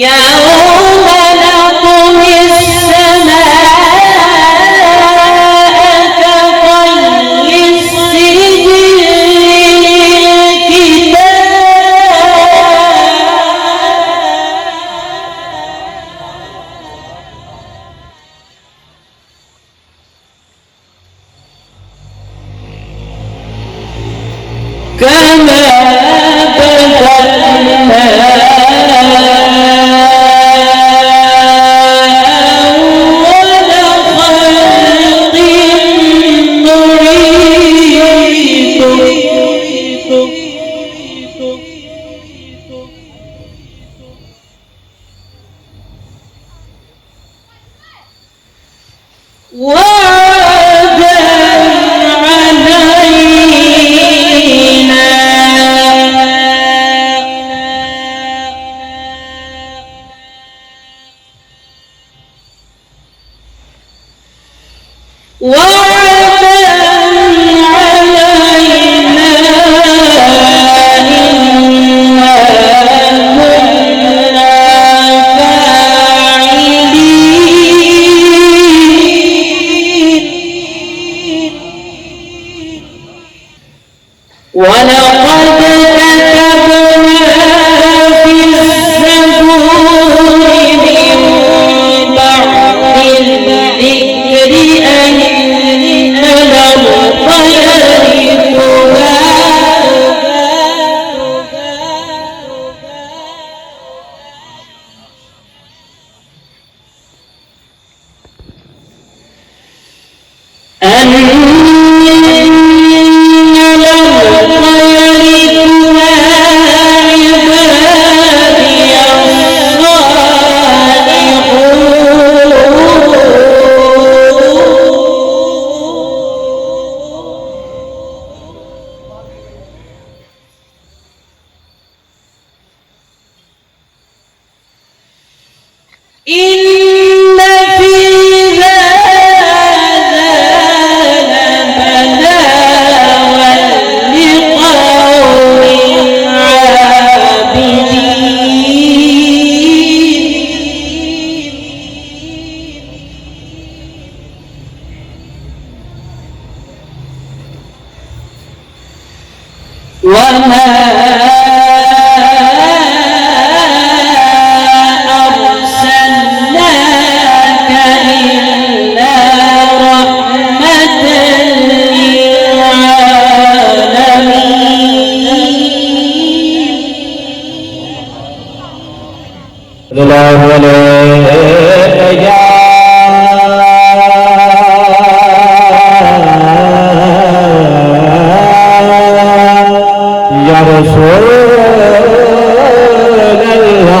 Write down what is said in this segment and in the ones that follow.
يوم نطوي السماء كطي السجل للكتاب كما بدأنا وعدا علينا وعدا علينا إنا كنا فاعلين ولقد كتبنا في الزبور من بعد الذكر أن الأرض يرثها إن في هذا لبلاغا لقوم عابدين وما أرسلناك إلا رحمة للعالمين الله عليك يا رسول الله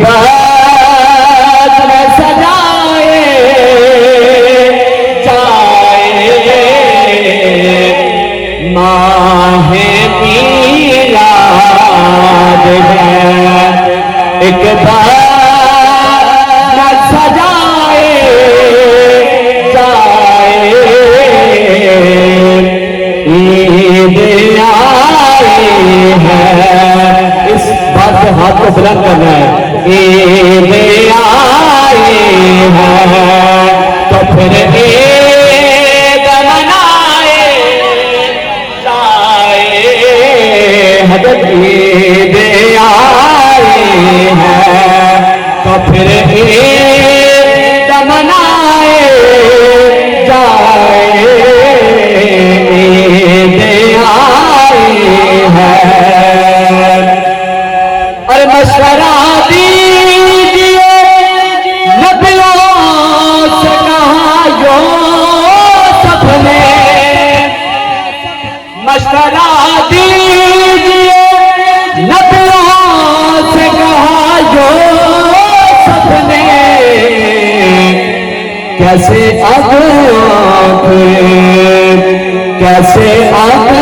بعد میں سجائے جائے ماہ میلاد ہے ایک بعد میں سجائے جائے عید آئی ہے اس بات سے ہاتھ کو بلند کرنا ہے عید آئی ہے تو پھر عید منائے جائے حضرت عید آئی ہے تو پھر عید منائے جائے عید آئی ہے اور مشورہ دیجیے نبیوں سے کہا یوسف نے مشورہ دیجیے نبیوں سے کہا یوسف نے کیسے آنکھ کیسے آنکھ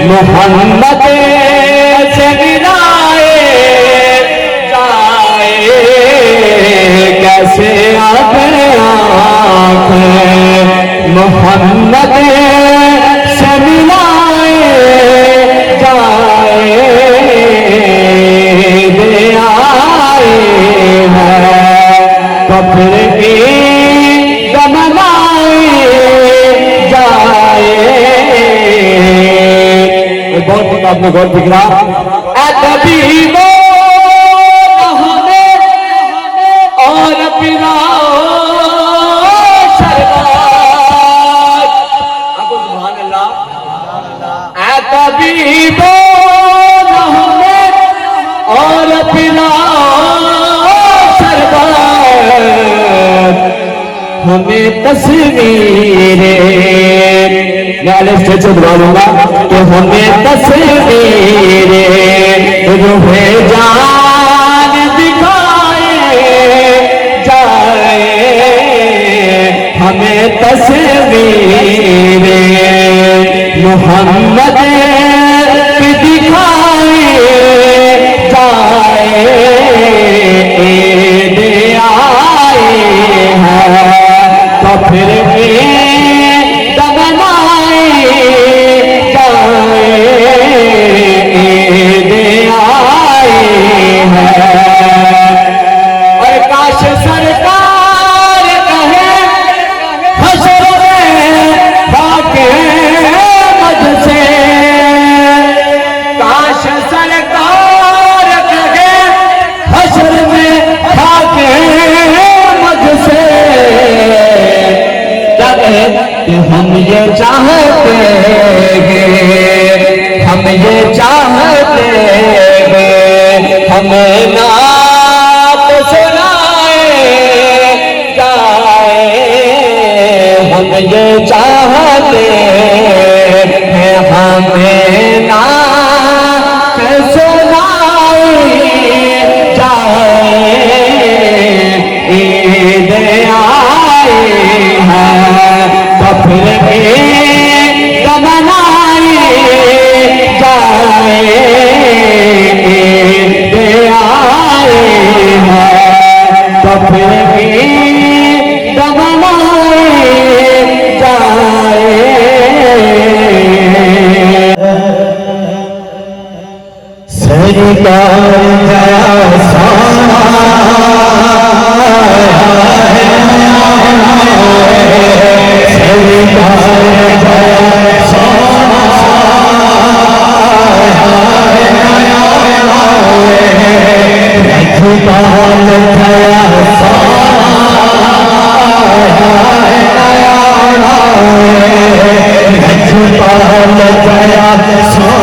محمد سے ملائے جائے کیسے آنکھ محمد سے ملائے جائے دے آئے ہیں تو پھر عید منائے جائے بہت آپ نے غور فکرا اے طبیبو ہمیں اور پلاؤ شربات آپ کو سبحان اللہ اے طبیبو ہمیں اور پلاؤ شربات ہمیں تصویریں میں علیہ سے دعا لوں گا کہ ہمیں تصویریں روح جان دکھائے جائے ہمیں تصویریں محمد کی دکھائے جائے عید آئے ہیں تو پھر عید منائے جائے عید آئے ہیں اور کاش سرکار کہے حشر میں خاکِ مجھ سے کاش سرکار کہے حشر میں خاکِ مجھ سے کہ ہم یہ چاہتے ہیں ہم یہ چاہتے ہیں ہمیں نعت سنائے جائے ہم یہ چاہتے ہیں ہمیں نعت سنائے جائے عید آئے ہیں تو پھر عید منائے جائے عید آئے ہیں تو پھر عید منائے جائے سرکار جیسا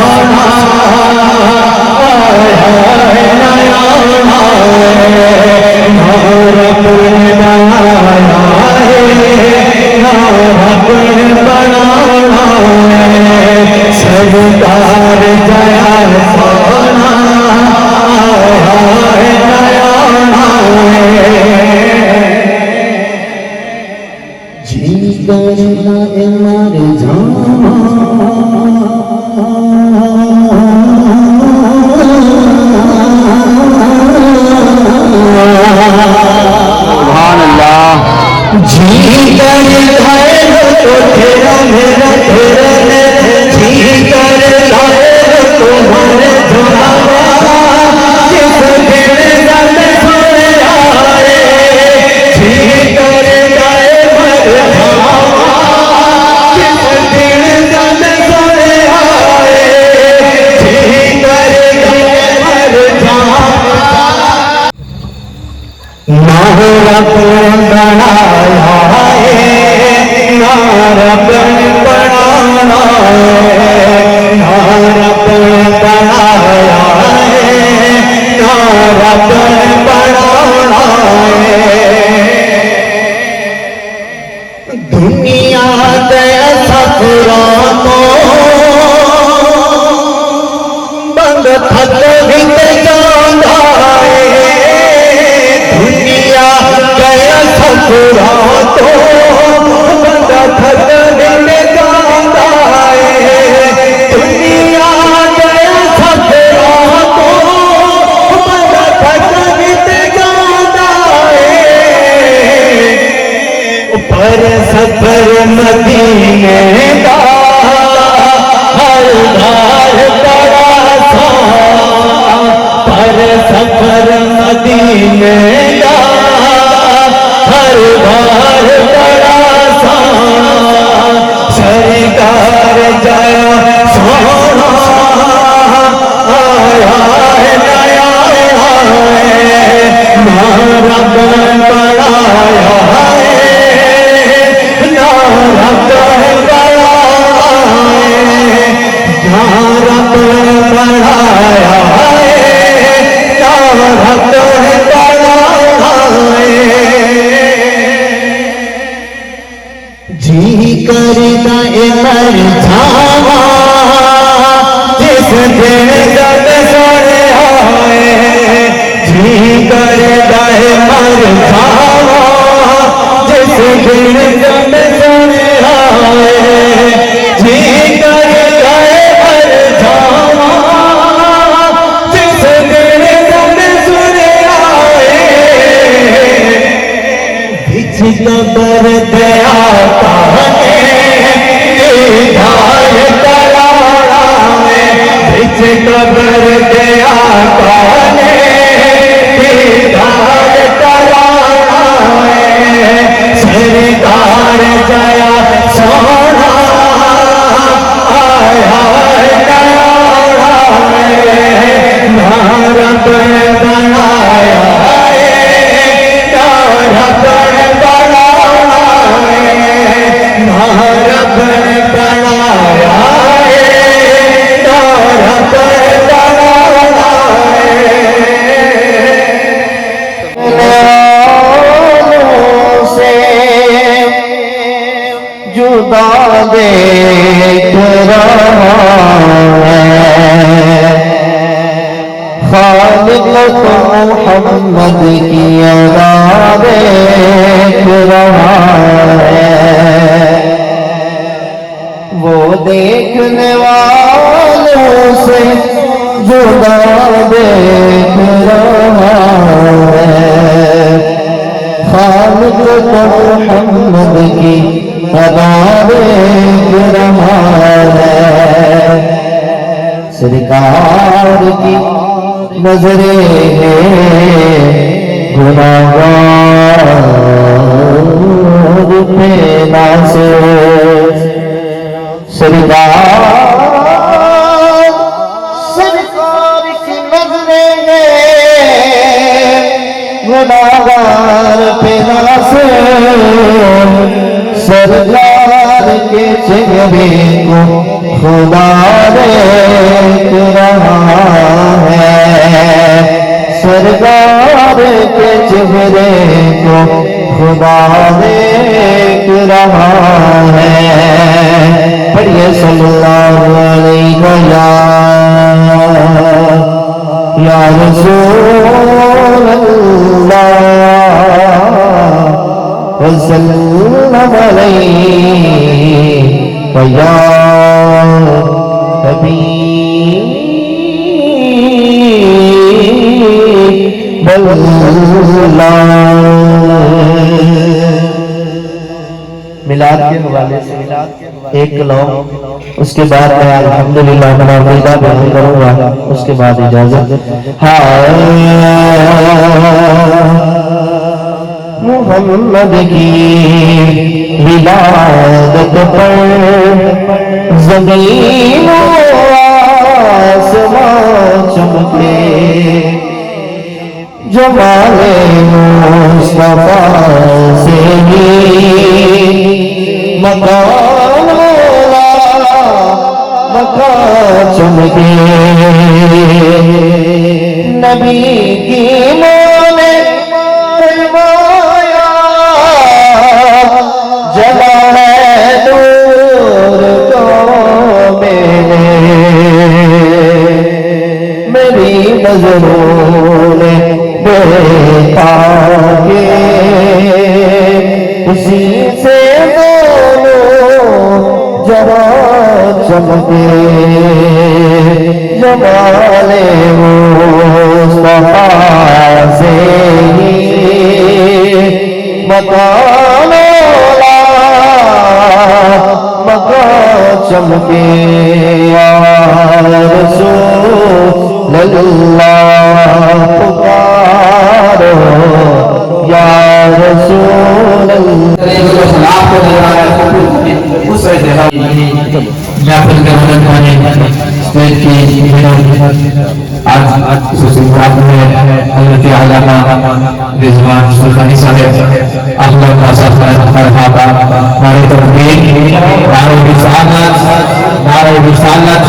رب بنایا ہے نہ رب بنانا ہے نہ رب بنایا ہے نہ رب بنانا ہے دنیا دے سفراں تو بند تھک وچ جاندا ہے دنیا دے سفراں تو بند تھک وچ جاندا ہے دنیا دے سفراں تو بند تھک وچ جاندا ہے پر سفر مدینے دا ہر گھر بڑا سا پر سفر مدینے دا ہر گھر بڑا سا سرکار جایا سونا آیا ہے نیا ہے نہ رب بنایا جی کرتا اے مر جاواں جس دن جب سونے آئے جی کرتا اے مر جاواں جس دن جب سونے آئے جی کرتا اے مر جاواں جس دن جب سونے آئے بچ قبر دیا قبر دیا کانے دیدار کرانا ہے سرکار جایا سونا آیا ہے نہ رب بنایا ہے نہ رب بنانا ہے نہ رب بنایا جدا دیکھ رہا ہے خالق محمد کی ادا دیکھ رہا ہے وہ دیکھنے والوں سے جدا دیکھ رہا ہے خالق محمد کی ادا دیکھ رہا ہے سرکار کی نظریں گناہگار پہ ناصر سرکار کی نظریں گناہگار پہ ناصر سرکار کے چہرے کو خدا دیکھ رہا ہے سرکار کے چہرے کو خدا دیکھ رہا ہے پڑھیے صلی اللہ علیہ یا رسول اللہ وسلم علیہ ویا حبیب اللہ میلاد کے حوالے سے ایک کلام اس کے بعد میں الحمدللہ مناظرہ بیان کروں گا اس کے بعد اجازت محمد کی ولادت پر زمین و آسمان چمکے جمال نور مصطفیٰ سے ہی مکان مکان چمکے نبی کی ماں نے فرمایا جلا ہے نور کو میری نظروں نے دیکھا کہ اسی سے دونوں جہاں چمکے جمال مصطفیٰ سے ہی مکان مکان چمکے یا رسول اللہ پکارو یا رسول حضرت علامہ رضوان سلطانی صاحب احمد ناصر فرحابہ نعرہ تکبیر نعرہ رسالت نعرہ رسالت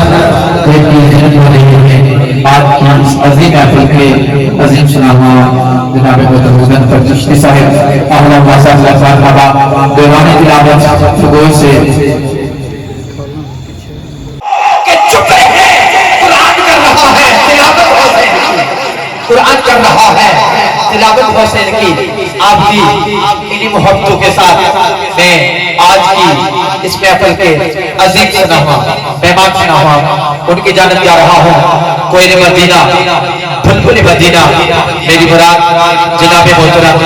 کی خدمت ہو رہی ہے آج کی اس عظیم محفل کے عظیم شناما جناب محترم پر چشتی صاحب احمد ناصر فرحابہ دیوان تلاوت فگوئی سے قرآن کر رہا ہے تلاوت حسین کی آپ کی انہی محبتوں کے ساتھ میں آج کی اس محفل کے عظیم سناما مہمان سناما ان کی جانب جا رہا ہوں کوئل مدینہ بلبل مدینہ میری برات جناب محترم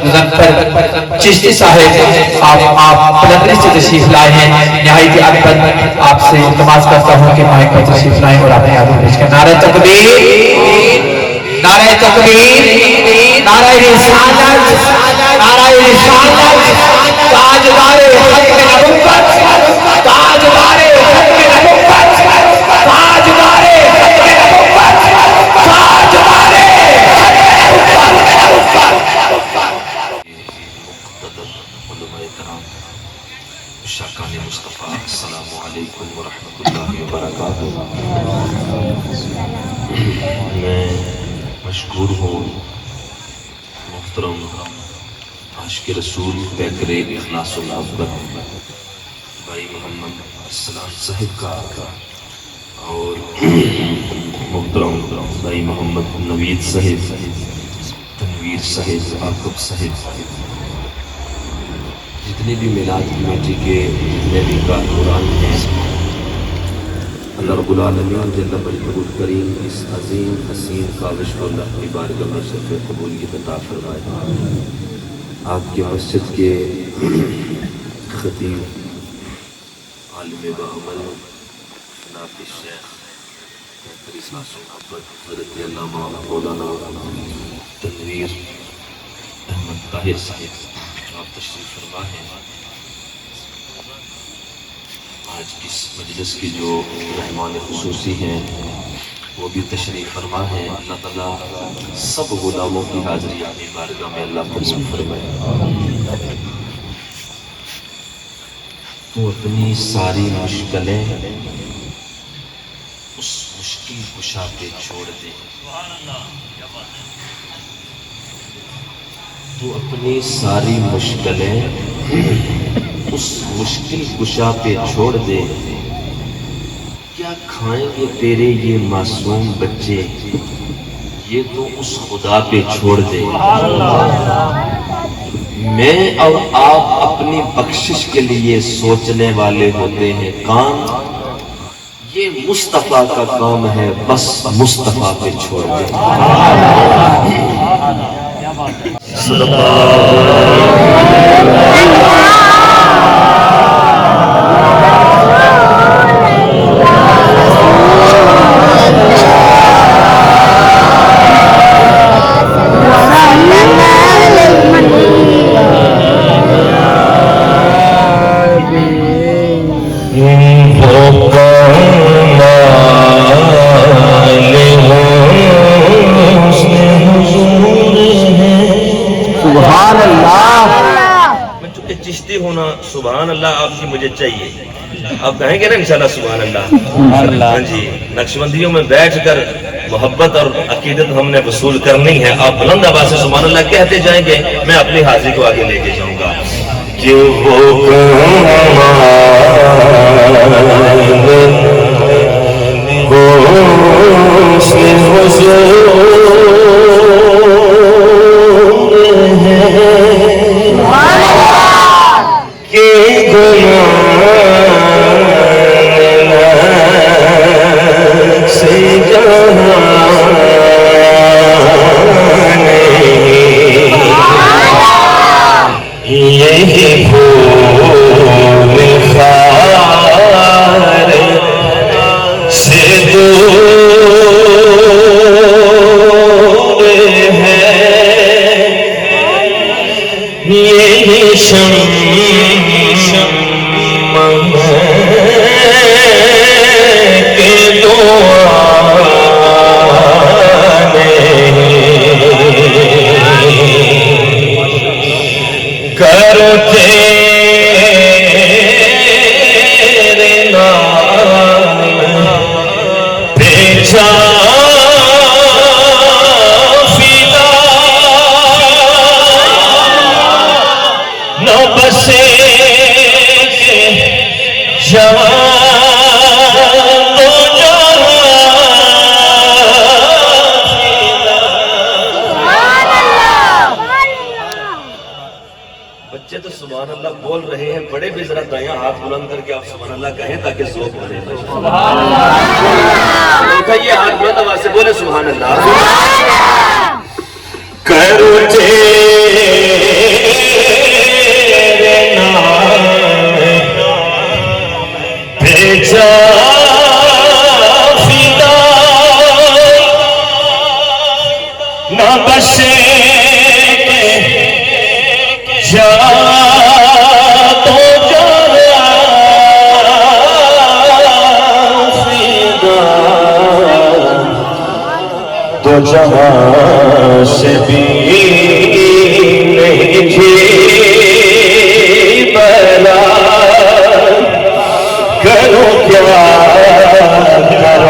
مظفر چشتی صاحب آپ پلندری سے تشریف لائے ہیں نہایت ادب آپ سے التماس کرتا ہوں کہ مائک پر تشریف لائیں اور اپنے آدمی پیش کریں نعرہ تکبیر نعرہ تکبیر نعرہ رسالت نعرہ رسالت تاجدار ختم نبوت تاجدار ختم نبوت تاجدار ختم نبوت تاجدار علماء کرام شاکان مصطفیٰ السلام علیکم ورحمۃ اللہ وبرکاتہ میں مشکور ہوں محترم عاشق رسول پیکر اخلاص و محبت بھائی محمد السلام صاحب کا اور محترم بھائی محمد نوید صاحب تنویر صاحب عاقب صاحب جتنے بھی میلاد کمیٹی کے جتنے بھی کارکنان ہیں اللہ رب العالمین جل مجدہ کریم اس عظیم حسین کاوش کو اللہ کی بارگاہ میں شرف قبولیت عطا فرمائے آپ کی مسجد کے خطیب عالم بعمل نافذ شیخ حضرت علامہ مولانا تنویر احمد طاہر صاحب آپ تشریف فرما ہیں آج کی اس مجلس کی جو مہمان خصوصی ہیں وہ بھی تشریف فرما ہیں اللہ تعالیٰ سب غلاموں کی حاضری اپنی بارگاہ میں اللہ قبول فرمائے تو اپنی ساری مشکلیں اس مشکل کشا پہ چھوڑ دے تو اپنی ساری مشکلیں اس مشکل کشا پہ چھوڑ دے کیا کھائیں گے تیرے یہ معصوم بچے یہ تو اس خدا پہ چھوڑ دے میں اور آپ اپنی بخشش کے لیے سوچنے والے ہوتے ہیں کام یہ مصطفیٰ کا کام ہے بس مصطفیٰ پہ چھوڑ دے چاہیے. آپ کہیں گے نا انشاءاللہ سبحان اللہ. ہاں جی, نقشبندیوں میں بیٹھ کر محبت اور عقیدت ہم نے وصول کرنی ہے. آپ بلند آواز سے سبحان اللہ کہتے جائیں گے, میں اپنی حاضری کو آگے لے کے جاؤں گا. کہ وہ بچے تو سبحان اللہ بول رہے ہیں, بڑے بھی ذرا دائیں ہاتھ بلند کر کے آپ سبحان اللہ کہیں تاکہ ذوق بنے. سبحان اللہ. اٹھائیے ہاتھ بلند آواز سے بولے سبحان اللہ. کرو تیرے نام بھیجا فدا نہ بسے تو جہاں سے بھی نہیں تھی بلا, کرو کیا کرو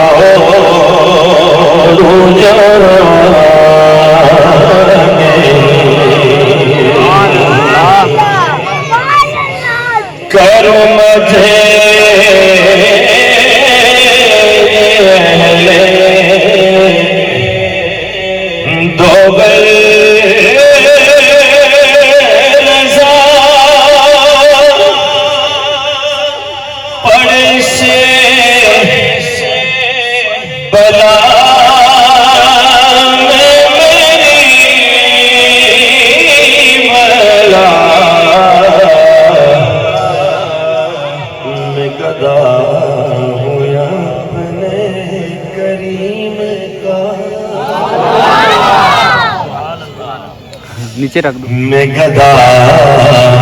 کرو مجھے نیچے رکھ دو. میں گدا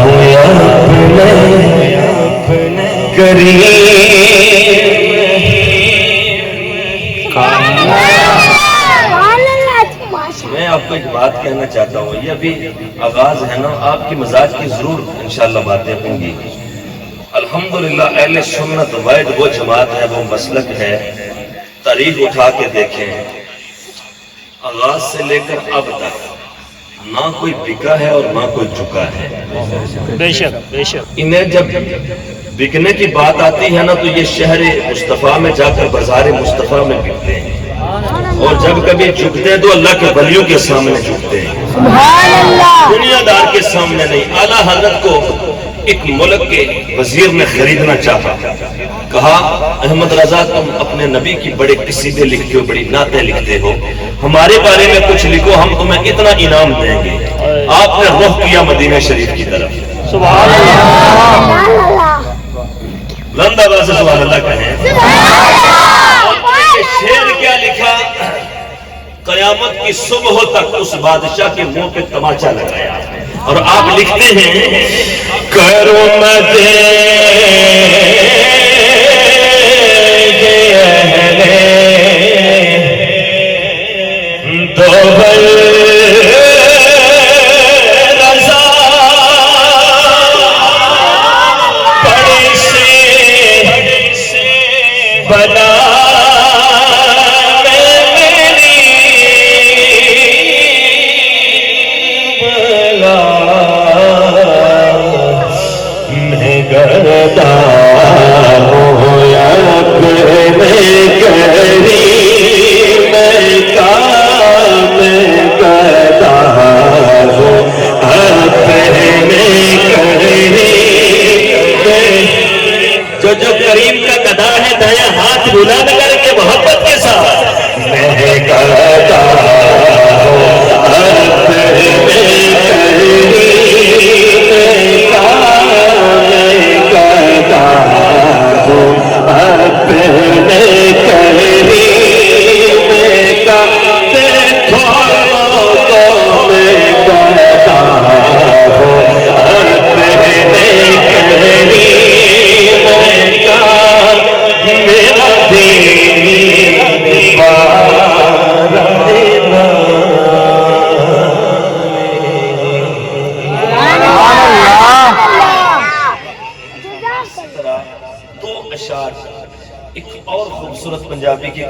ہوا اپنے کریم. میں آپ کو ایک بات کہنا چاہتا ہوں, یہ ابھی آغاز ہے نا, آپ کی مزاج کی ضرور انشاءاللہ باتیں ہوں گی. الحمدللہ اہل سنت وید وہ جماعت ہے, وہ مسلک ہے. تاریخ اٹھا کے دیکھیں, آغاز سے لے کر اب تک نہ کوئی بکا ہے اور نہ کوئی چکا ہے. بے شک بے شک. انہیں جب بکنے کی بات آتی ہے نا تو یہ شہر مصطفیٰ میں جا کر بازار مصطفیٰ میں بکتے ہیں, اور جب کبھی جھکتے ہیں تو اللہ کے ولیوں کے سامنے جھکتے ہیں, دنیا دار کے سامنے نہیں. اعلیٰ حضرت کو ایک ملک کے وزیر نے خریدنا چاہا, کہا احمد رضا تم اپنے نبی کی بڑے قصیدے لکھتے ہو, بڑی نعتیں لکھتے ہو, ہمارے بارے میں کچھ لکھو, ہم تمہیں اتنا انعام دیں گے. آپ نے رخ کیا مدینہ شریف کی طرف. سبحان اللہ. بلند آواز سے سبحان اللہ کہیں. شعر کیا لکھا, قیامت کی صبح تک اس بادشاہ کے منہ پہ تماچا لگایا. اور آپ لکھتے ہیں کرو مدے رضا بڑے سے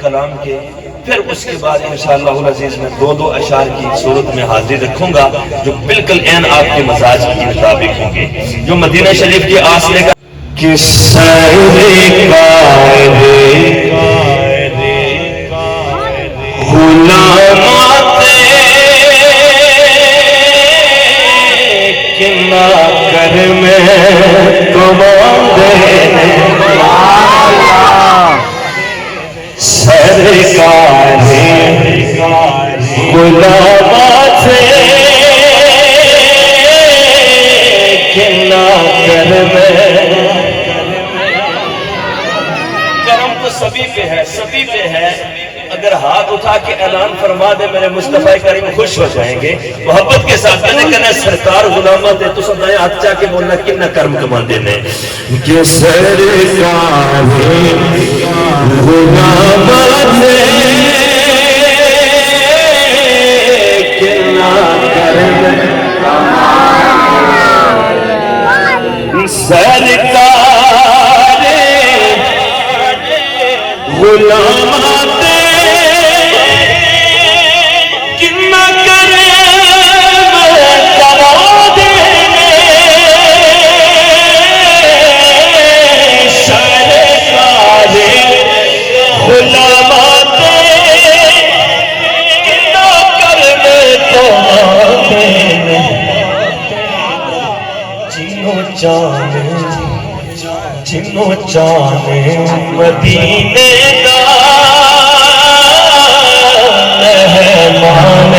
کلام کے، پھر اس کے بعد انشاءاللہ العزیز میں دو اشعار کی صورت میں حاضری رکھوں گا جو بالکل عین آپ کے مزاج کے مطابق ہوں گے، جو مدینہ شریف کے آسلے کا کرم تو سبھی پہ ہے، سبھی پہ ہے، اگر ہاتھ اٹھا کے اعلان فرما دے میرے مصطفیٰ کریم خوش ہو جائیں گے محبت کے ساتھ۔ کہنے کہنا سرکار غلامت ہے تو سب دائیں ہاتھ چاہ کے بولنا کتنا کرم کما دینے کہ سرکار غلامت ہے کتنا کرم سرکار غلامت کتنا کرم کرا دینے سرکار غلامت کتنا کرم کرا دینے جنوں چاہے مدینے دا مہمان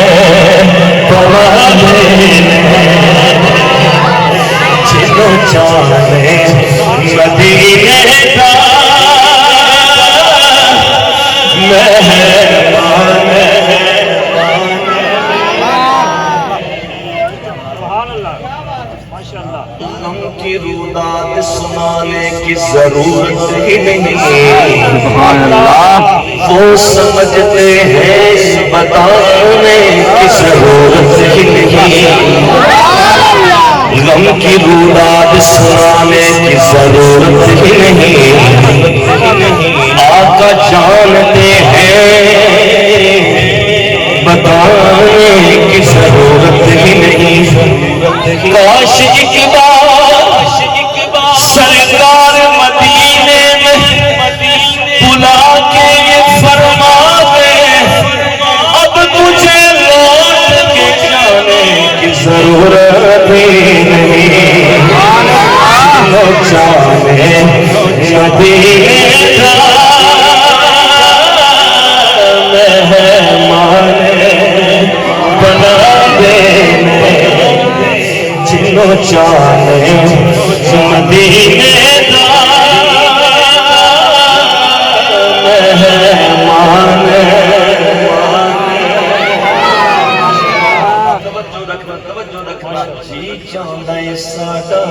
بنا دینے جنوں چاہے مدینے دا مہمان غم کی رودات سنانے کی ضرورت ہی نہیں، وہ سمجھتے ہیں بتانے کی ضرورت ہی نہیں، غم کی رودات سنانے کی ضرورت ہی نہیں، آقا جانتے ہیں بتانے کی ضرورت ہی نہیں۔ کاش ایک بار سرکار مدینے میں بلا کے یہ فرما دے اب تجھے لوٹ کے جانے کی ضرورت ہی نہیں، لو جانے مدینے کا مہمان بنا دینے جنوں چاہے مدینے دا مہمان۔ توجہ رکھنا جی چاہتا ہے ساڈا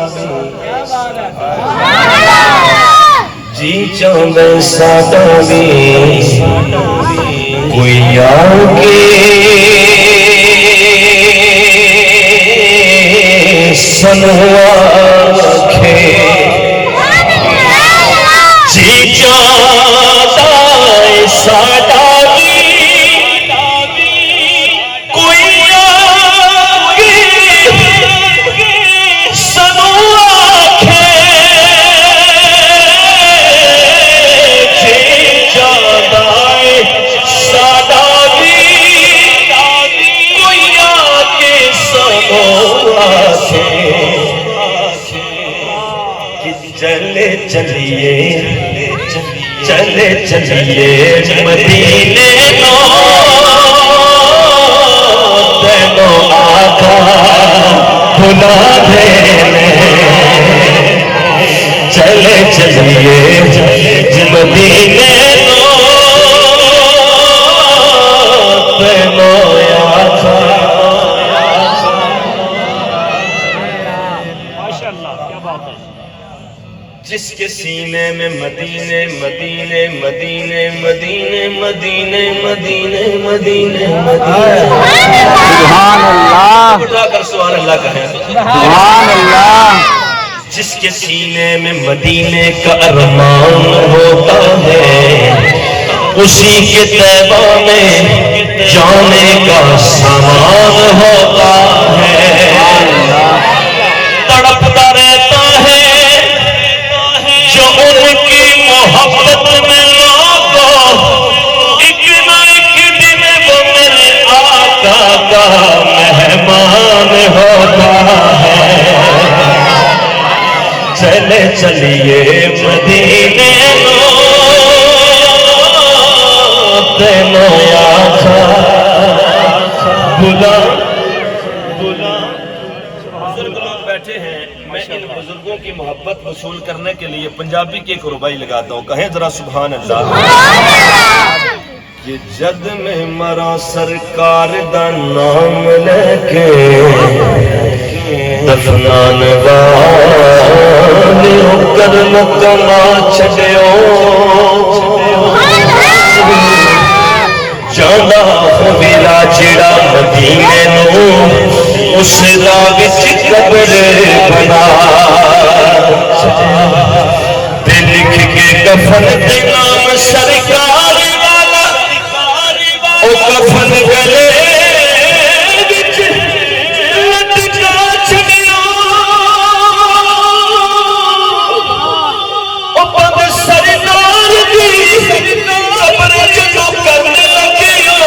جی چاہتا ہے ساڈا بھی کوئی آ کے سنواکھے جی چاہتا ہے ساڈا بھی کوئی آگے سنواکھے جی چاہتا ہے ساڈا بھی کوئی آگے سنواکھے چلے چلیے چلے چلیے مدینے نو تینوں آقا بلا دینے چلے چلیے مدینے نو تینوں آقا۔ جس کے سینے میں مدینے مدینے مدینے مدینے مدینے مدینے مدینے سبحان اللہ، اٹھا کر سبحان اللہ کہیں سبحان اللہ۔ جس کے سینے میں مدینے کا ارمان ہوتا ہے اسی کے طیبہ میں جانے کا سامان ہوتا ہے، تڑپتا رہتا ہے جو ان کی محبت میں لاگو، ایک نہ ایک دن وہ میرے آقا کا مہمان ہوتا ہے۔ چلے چلیے مدینے تینوں آقا بلا بزرگ لوگ بیٹھے ہیں، میں ان بزرگوں کی محبت وصول کرنے کے لیے پنجابی کی ایک ربائی لگاتا ہوں، کہیں ذرا سبحان اللہ۔ کہ جد میں مرا سرکار دا نام لے کے دفنان والے ہو کر مکما چھڑیو، جانا ہویلا جڑا مدینے نو اس دا وچ قبر بنا، تے لکھ کے کفن تے نام سرکار والا، او کفن گلے وچ لٹکا چھڑیا، او پگ سرکار دی قبر جدوں کرنے لگیا،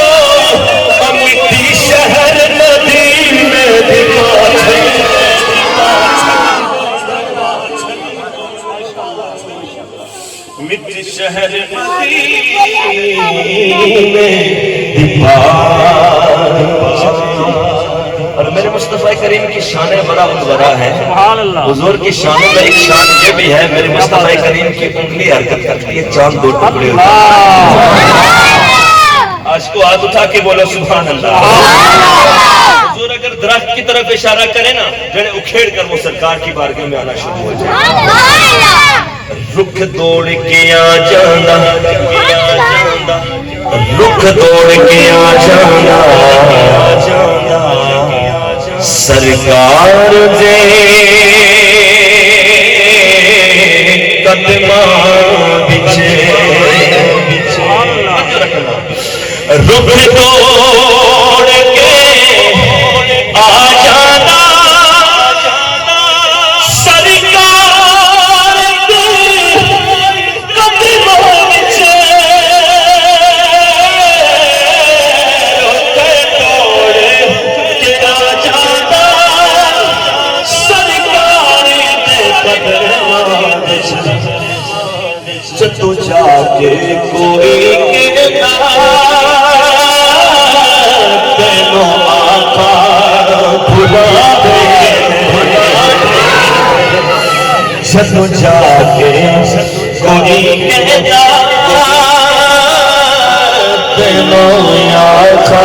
مٹی شہر مدینے دی مٹی شہر اور میرے مصطفیٰ کریم کی شان بڑا متبرا ہے، حضور کی شانوں میں ایک شان یہ بھی ہے، میرے مصطفیٰ کریم کی انگلی حرکت کرتی ہے، چاند دو ٹکڑے ہوتے ہیں۔ آج کو ہاتھ اٹھا کے بولو سبحان اللہ۔ حضور اگر درخت کی طرف اشارہ کرے نا، جڑے اکھیڑ کر وہ سرکار کی بارگاہ میں آنا شروع ہو جائے۔ رخ دوڑ کے آ جانا، رخ دوڑ کے آ جانا، سرکار دے قدماں وچ رخ دوڑ کے آ جانا، سرکار دے قدماں وچ رخ دوڑ کے آ جانا، سرکار دے قدماں وچ جدوں جا کے کوئی کہنا تینوں آقا بھلا دے، جدوں جا کے کوئی کہنا تینوں آقا۔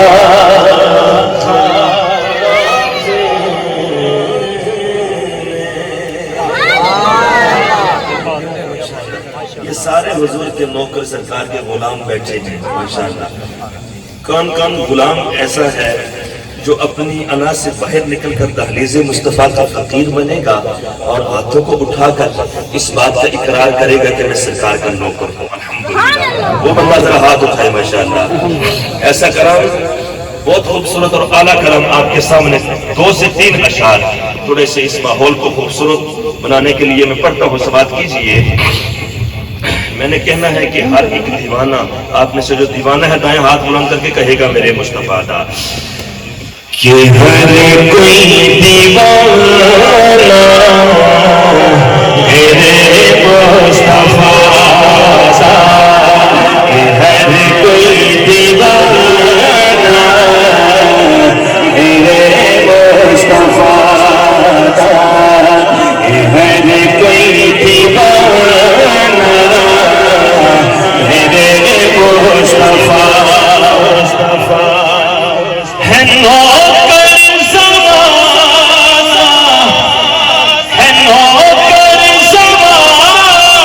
یہ سارے حضور کے نوکر سرکار کے غلام بیٹھے ہیں ماشاءاللہ۔ کون کون غلام ایسا ہے جو اپنی انا سے باہر نکل کر دہلیز مصطفیٰ کا فقیر بنے گا اور ہاتھوں کو اٹھا کر اس بات کا اقرار کرے گا کہ میں سرکار کا نوکر ہوں الحمدللہ۔ وہ بندہ ذرا ہاتھ اٹھائے ماشاءاللہ۔ ایسا کرام بہت خوبصورت اور اعلیٰ کرم آپ کے سامنے 2 سے 3 اشعار تھوڑے سے اس ماحول کو خوبصورت بنانے کے لیے میں پڑھتا ہوں، سماعت کیجئے۔ میں نے کہنا ہے کہ ہر ایک دیوانہ، آپ میں سے جو دیوانہ ہے دائیں ہاتھ بلند کر کے کہے گا میرے مصطفیٰ دا کہ ہر کوئی دیوانہ میرے مصطفیٰ دا، کہ ہر کوئی دیوانہ میرے مصطفیٰ دا، کہ ہر کوئی دیوانہ ہے نوکر زمانہ، ہے نوکر زمانہ،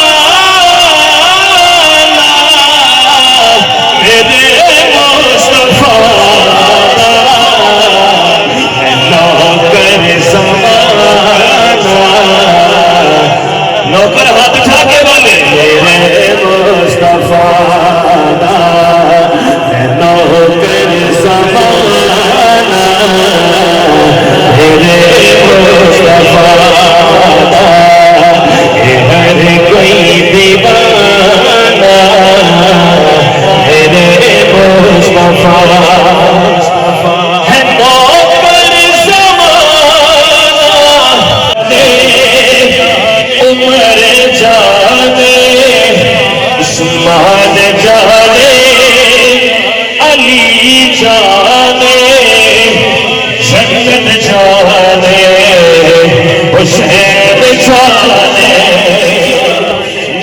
جانے جنت جانے حسین جانے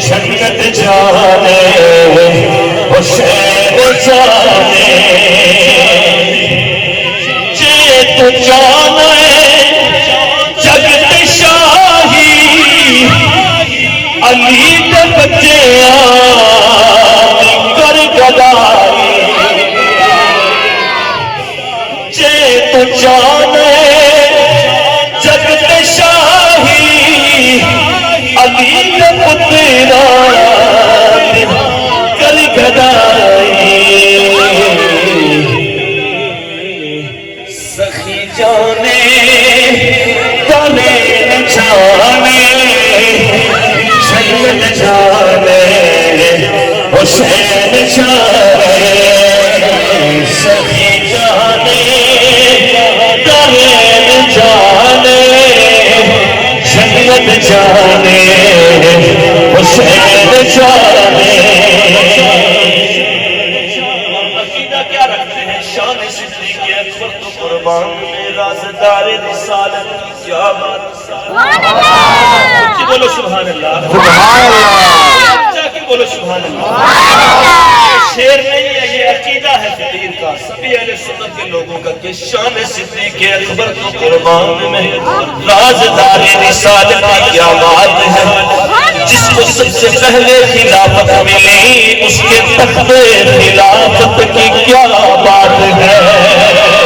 جنت جانے حسین جانے جے تو جانے جگت شاہی علی دے بچے کر گدائی جے تو جانے جگت شاہی علی دے پترا کر گدائی سخی جانے تنے جانے جنت جانے حسین جانے سخی جانے تنے جانے جنت جانے حسین جانے عقیدہ کیا رکھتے ہیں شان صدیق اکبر تو قربان میں رازدار رسالت کی کیا بات بولو سبحان اللہ بولو سبحان اللہ شعر نہیں ہے یہ عقیدہ ہے فقیر کا سبھی اہل سنت کے لوگوں کا کہ شان صدیق اکبر تو قربان میں رازدار رسالت کی کیا بات ہے جس کو سب سے پہلے خلافت ملی اس کے تخت خلافت کی کیا بات ہے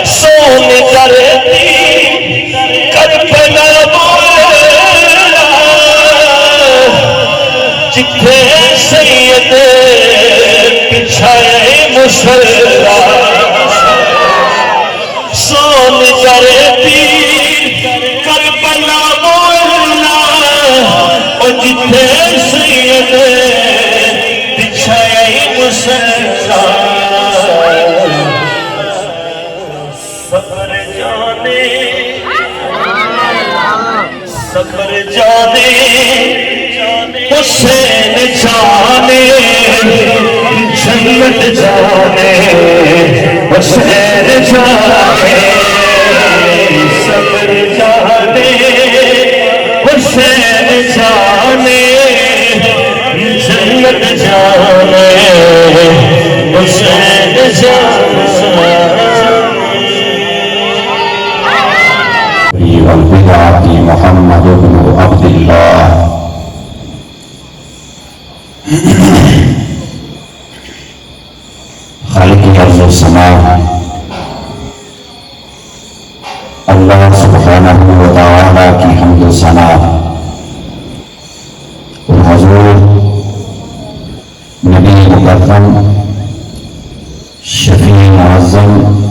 سون کرتی کر پنا بولا جتھے سید بچھائے مصلا سون کرتی کر پنا بولا اور جتھے سید بچھائے مصلا صبر جانے صبر جانے حسین جانے جنت جانے حسین جانے صبر جانے حسین جانے جنت جانے حسین جانے والبدعة محمد بن عبد الله خالق ارض و سماء اللہ سبحانہ و تعالی کی حمد و ثنا اور حضور نبی مکرم شفیع معظم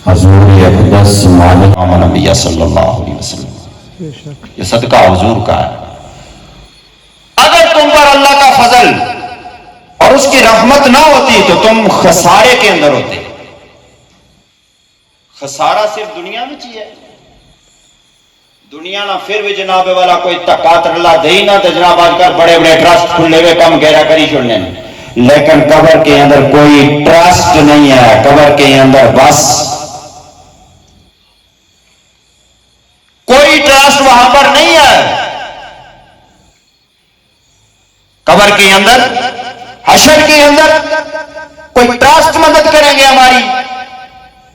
حضور اقدس مالک نبی صلی اللہ علیہ وسلم یہ صدقہ حضور کا ہے اگر تم پر اللہ کا فضل اور اس کی رحمت نہ ہوتی تو تم خسارے کے اندر ہوتے خسارہ صرف دنیا میں چاہیے دنیا نہ پھر بھی جناب والا کوئی تکات اللہ دے ہی نہ تو جناب آج کل بڑے بڑے ٹرسٹ کھلے ہوئے کم گہرا کری چھوڑنے لیکن قبر کے اندر کوئی ٹرسٹ نہیں ہے قبر کے اندر بس کوئی ٹرسٹ وہاں پر نہیں ہے قبر کے اندر حشر کے اندر کوئی ٹرسٹ مدد کریں گے ہماری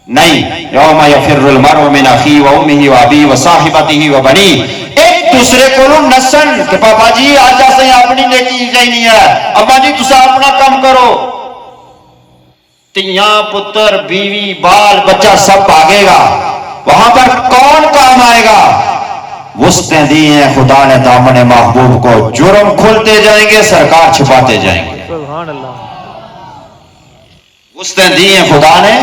نہیں یوم یفر المرء من اخیہ وامہ وابیہ وصاحبتہ وبنیہ ایک دوسرے کو نسن کہ پاپا جی آج سے اپنی نیکی نہیں ہے ابا جی تسا اپنا کام کرو تیاں پتر بیوی بال بچہ سب بھاگے گا وہاں پر کون کام آئے گا وسطیں دی ہیں خدا نے دامن محبوب کو جرم کھلتے جائیں گے سرکار چھپاتے جائیں گے سبحان اللہ وسطیں دی ہیں خدا نے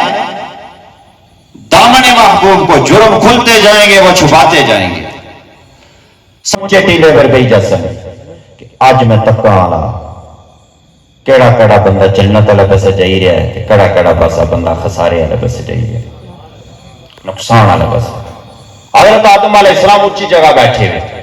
دامن محبوب کو جرم کھلتے جائیں گے وہ چھپاتے جائیں گے سمجھے ٹیلے پر گئی جیسے کہ آج میں تقوی والا کیڑا کیڑا بندہ جنت والے پاسے جائی رہا ہے کیڑا کیڑا پاسا بندہ خسارے والے پاسے جائی رہا ہے نقصان والے پاسے حضرت آدم علیہ السلام اونچی جگہ بیٹھے ہوئے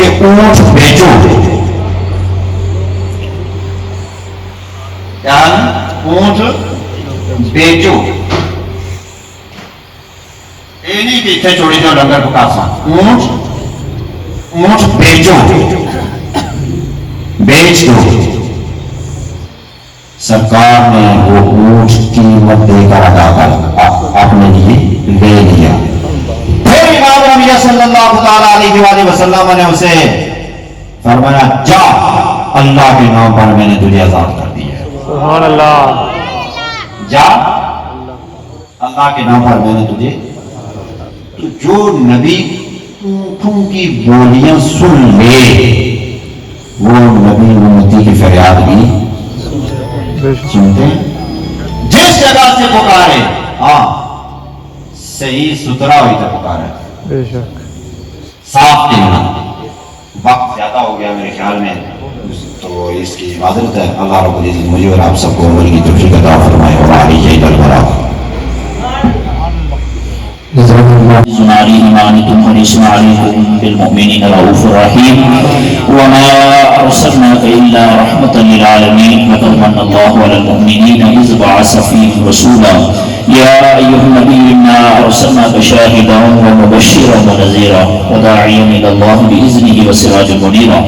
کہ اونٹ بیچو. کیا اونٹ بیچو. یہ نہیں کہ اتنے چھوڑی دو لنگر پکا سا. اونٹ بیچو, بیچ دو. سرکار نے وہ اونٹ قیمت دے کر ادا کر اپنے لیے لے لیا. پھر امام نبی صلی اللہ تعالی علیہ وآلہ وسلم نے اسے فرمایا جا, اللہ کے نام پر میں نے تجھے آزاد کر دیا ہے. سبحان اللہ. جا, اللہ کے نام پر میں نے تجھے. تو جو نبی اونٹوں کی بولیاں سن لے وہ نبی امتی کی فریاد بھی سنتے ہیں. جس جگہ سے پکارے ہاں صحیح ستھرا ہوئی تو پکارے, بے شک صاف کہنا. وقت زیادہ ہو گیا میرے خیال میں, تو اس کی معذرت ہے. اللہ رب العزت مجھے اور آپ سب کو عمل کی توفیق عطا فرمائے. اور آلی جید البراء زناری ایمانکم حریص علیکم بالمؤمنین رؤوف رحیم وما ارسلناک الا رحمة للعالمین لقد من اللہ علی المؤمنین اذ بعث فیہم رسولا یا ایھا النبی انا ارسلناک شاہدا ومبشرا ونذیرا وداعیا الی اللہ باذنہ وسراجا منیرا.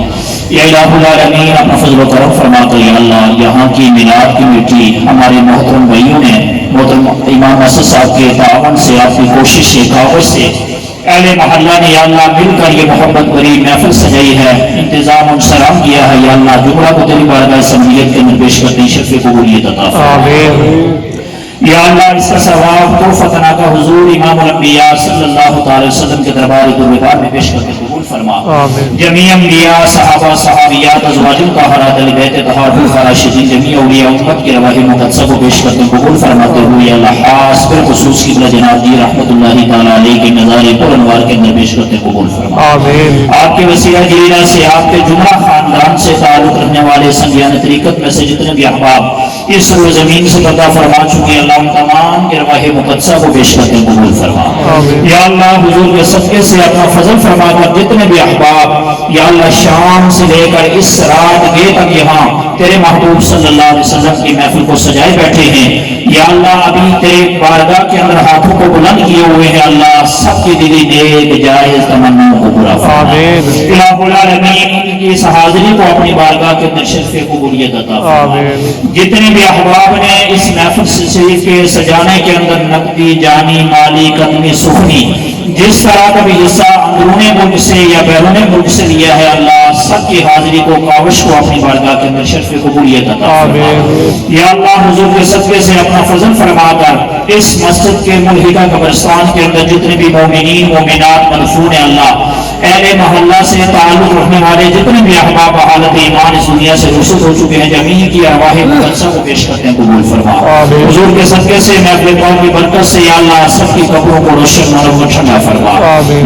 یا الہ العالمین, اپنا فضل و کرم فرما کر یا اللہ یہاں کی میلاد کی میٹھی ہمارے محترم بھائیوں نے محترم امام اسد صاحب کے تعاون سے, آپ کی کوشش سے, کاوش سے, اہل محلہ نے یا اللہ مل کر یہ محبت بری محفل سجائی ہے, انتظام و سلام کیا ہے. یا اللہ جمعہ کو تیری بارگاہ سمجھیت کے اندر پیش کرتے شرف قبولیت عطا فرما. یا اللہ اس کا ثواب توفیق عطا کا حضور امام الانبیاء صلی اللہ تعالی وسلم کے دربار دربار میں پیش کرتے قبول فرما. جمیع انبیاء, صحابہ, صحابیات, ازواج طاہرات, اہل بیت طہار, راشدین, جمیع اولیاء امت کی رواح مقدسہ کو پیش کرتے قبول فرماتے ہوئے یا اللہ خاص بالخصوص قبلہ جناب جی رحمۃ اللہ تعالی علیہ کے نظارے پر انوار کے اندر پیش کرتے قبول فرما. آپ کے وسیلہ جلیلہ سے, آپ کے جمعہ خاندان سے تعلق رکھنے والے سنگیان طریقت میں سے جتنے بھی احباب اس روز زمین سے پردہ فرما چکے اللہ ان تمام کے رواح مقدسہ کو پیش کرتے قبول فرما. یا اللہ حضور کے صدقے سے اپنا فضل فرما کر جتنے بھی احباب یا اللہ شام سے لے کر اس رات گئے تک یہاں تیرے محبوب صلی اللہ علیہ وسلم کی محفل کو سجائے بیٹھے ہیں, یا اللہ ابھی تیرے بارگاہ کے اندر ہاتھوں کو بلند کیے ہوئے ہیں, اللہ سب کی دلی نیک جائز تمناؤں کو پورا فرما. الہ العالمین ان کی اس حاضری کو اپنی بارگاہ کے اندر شرف قبولیت عطا فرما. جتنے بھی احباب نے اس محفل شریف کے سجانے کے اندر نقدی, جانی, مالی, قدمی, سخنی جس طرح کا بھی حصہ اندرون ملک سے یا بیرون ملک سے لیا ہے اللہ سب کی حاضری کو, کاوش کو اپنی بارگاہ کے اندر شرف قبولیت عطا فرما. یا اللہ حضور کے صدقے سے اپنا فضل فرما کر اس مسجد کے ملحدہ قبرستان کے اندر جتنے بھی مومنین مومنات مدفون ہیں اللہ اہل محلہ سے تعلق رکھنے والے جتنے بھی احباب حالت ایمان اس دنیا سے رخصت ہو چکے ہیں جمیع کی ارواح مقدسہ کو پیش کرتے ہیں قبول فرما. حضور کے صدقے سے محفل پاک کی برکت سے یا اللہ سب کی قبروں کو روشن منور ٹھنڈا فرما.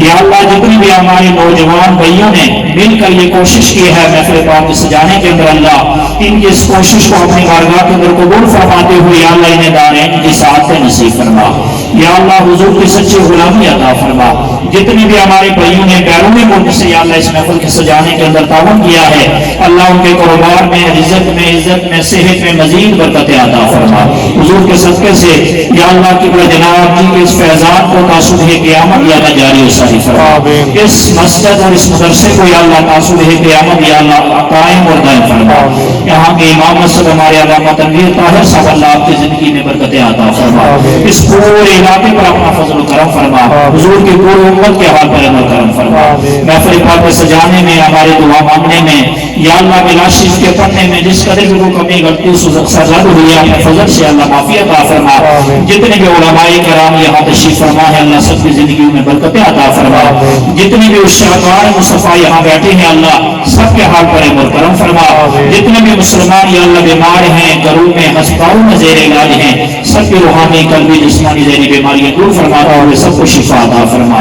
یا اللہ جتنے بھی ہمارے نوجوان بھائیوں نے مل کر یہ کوشش کی ہے محفل پاک سجانے کے اندر اللہ ان کی اس کوشش کو اپنی بارگاہ کے اندر قبول فرماتے ہوئے یا اللہ انہیں دارین کی سعادت نصیب فرما. یا اللہ حضور کی سچی غلامی عطا فرما. جتنے بھی ہمارے بھائیوں نے بیرون ملک سے یا اللہ اس محفل کے سجانے کے اندر تعاون کیا ہے اللہ ان کے کاروبار میں, رزق میں, عزت میں, صحت میں مزید برکتیں عطا فرما. حضور کے صدقے سے یا اللہ کی بڑے جناب جی کے اس فیضان کو تاصلح قیامت یا اللہ جاری و ساری فرما. اس مسجد اور اس مدرسے کو یا اللہ تاصلح قیامت یا اللہ قائم اور دائم فرما. یہاں کے امام مسجد ہمارے علامہ تنویر طاہر صاحب اللہ آپ کی زندگی میں برکتیں عطا فرما. اس پورے علاقے پر اپنا فضل و کرم فرما. حضور کی پوری امت کے حال پر عمل کرم فرما. محفل پاک کے سجانے میں ہمارے دعا مانگنے میں یا اللہ بلا شریف کے پڑھنے میں جس قدر بھی کمی غلطی سزا ہوئی ہے اپنے فضل سے اللہ معافی عطا فرما. جتنے بھی علماء کرام یہاں تشریف فرما ہے اللہ سب کی زندگیوں میں برکتیں عطا فرما. جتنے بھی شاکار مصطفیٰ یہاں بیٹھے ہیں اللہ سب کے حال پر عمل کرم فرما. جتنے بھی مسلمان یا اللہ بیمار ہیں گھروں میں ہسپتالوں میں زیر علاج ہیں سب کی روحانی قلبی جسمانی ذہنی بیماریاں دور فرماتے ہوئے سب کو شفا عطا فرما،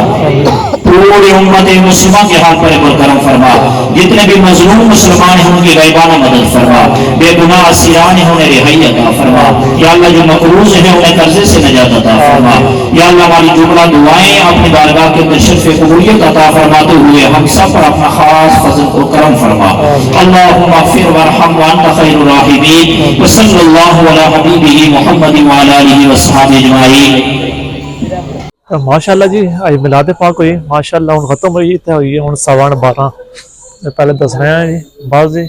پوری امت مسلمہ کے حال پر ایک کرم فرما، جتنے بھی مظلوم مسلمان ہیں ان کی غیبانہ مدد فرما، بے گناہ اسیران ہیں انہیں رہائی عطا فرما، یا اللہ جو مقروض ہیں انہیں قرضے سے نجات عطا فرما، یا اللہ ہماری جملہ دعائیں اپنی بارگاہ کے اندر شرف قبولیت عطا فرماتے ہوئے ہم سب پر اپنا خاص فضل و کرم فرما۔ اللہم اغفر وارحم وانت خیر الراحمین، وصلی اللہ علی حبیبہ محمد وعلی آلہ وصحبہ اجمعین۔ ماشاءاللہ جی آج میلاد پاک ہوئی ماشاءاللہ ہوں ختم ہوئی تے ہوئی ہوں 12:15 پہلے دس رہے ہیں جی بعض جی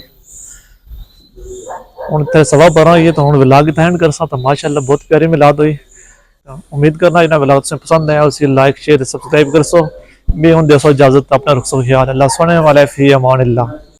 ہوں تے 12:15 ہوئی ہے تو ہوں ولاگ اینڈ کر سا تو ماشاءاللہ بہت پیاری میلاد ہوئی، امید کرنا جنہیں ولاگ سے پسند ہے اسی لائک شیئر سبسکرائب کر سو بھی ہوں دے سو اجازت اپنا رخ سو خیال اللہ سنے والے فی امان اللہ۔